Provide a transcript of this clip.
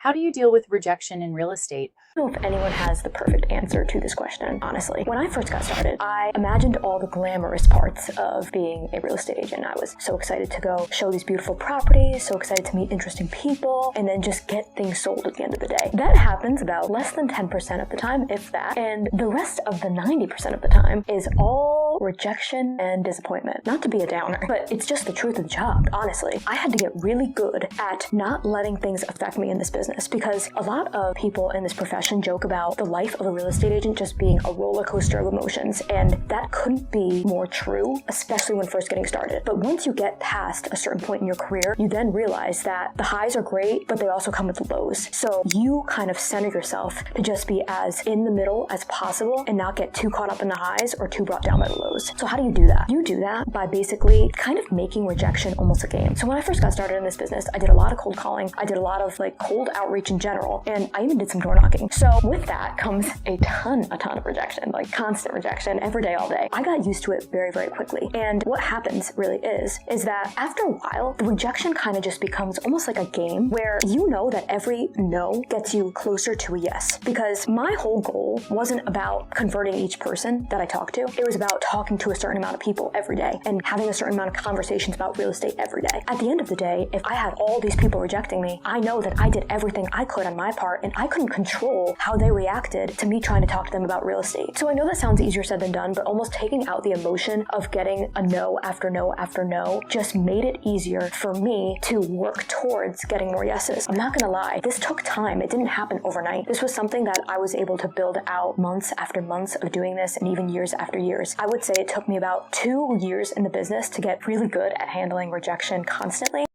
How do you deal with rejection in real estate? I don't know if anyone has the perfect answer to this question, honestly. When I first got started, I imagined all the glamorous parts of being a real estate agent. I was so excited to go show these beautiful properties, so excited to meet interesting people, and then just get things sold at the end of the day. That happens about less than 10% of the time, if that, and the rest of the 90% of the time is all rejection and disappointment. Not to be a downer, but it's just the truth of the job, honestly. I had to get really good at not letting things affect me in this business because a lot of people in this profession joke about the life of a real estate agent just being a roller coaster of emotions, and that couldn't be more true, especially when first getting started. But once you get past a certain point in your career, you then realize that the highs are great, but they also come with the lows. So you kind of center yourself to just be as in the middle as possible and not get too caught up in the highs or too brought down by the lows. So how do you do that? You do that by basically kind of making rejection almost a game. So when I first got started in this business, I did a lot of cold calling. I did a lot of cold outreach in general, and I even did some door knocking. So with that comes a ton of rejection, constant rejection every day, all day. I got used to it very, very quickly. And what happens really is that after a while, the rejection kind of just becomes almost like a game where you know that every no gets you closer to a yes. Because my whole goal wasn't about converting each person that I talked to. It was about talking to a certain amount of people every day and having a certain amount of conversations about real estate every day. At the end of the day, if I had all these people rejecting me, I know that I did everything I could on my part, and I couldn't control how they reacted to me trying to talk to them about real estate. So I know that sounds easier said than done, but almost taking out the emotion of getting a no after no after no just made it easier for me to work towards getting more yeses. I'm not gonna lie, this took time. It didn't happen overnight. This was something that I was able to build out months after months of doing this, and even years after years. I would say it took me about 2 years in the business to get really good at handling rejection constantly.